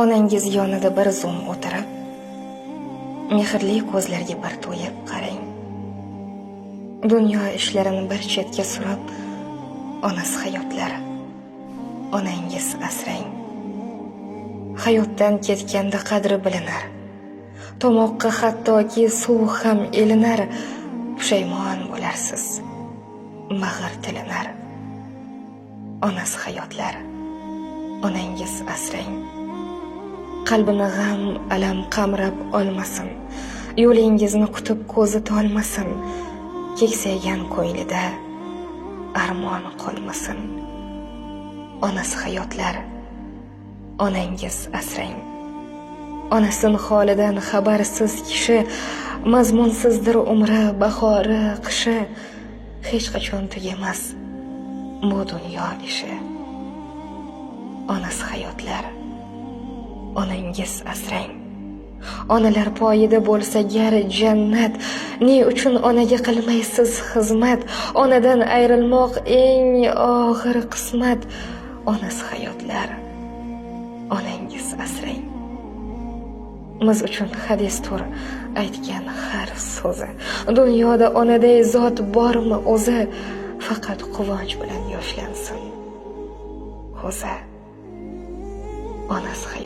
Onangiz yonida bir zum o'tirib, mehrli ko'zlarga bir to'yib qarang. Dunyo ishlarini bir chetga surib, onasi hayotlari. Onangiz asrang. Hayotdan ketganda qadri bilinar. Tomoqqa hattoki suv ham elinar. Pushaymon bo'larsiz. Mag'ir tilinar. Onasi hayotlari. Onangiz asrang. Qalbini g'am, alam qamrab olmasin. Yo'lingizni kutib ko'zi tolmasin. Keksaygan ko'nglida armon qolmasin. Onasi hayotlari. Onangiz asrang. Onasining holidan xabarsiz kishi, mazmunsizdir umri, bahori, qishi, hech qachon tugamas bu dunyo ishi. Onasi hayotlari. Onangiz asrang. Onalar poyida bo'lsa gar jannat, ne uchun onaga qilmaysiz xizmat? Onadan ayrilmoq eng og'ir qismat. Onasi hayotlari. Onangiz asrang. Biz uchun hadisdir aytgan har so'zi. Dunyoda onaday zot bormi o'zi? Faqat quvonch bilan yoshlansin ko'zi. Onasi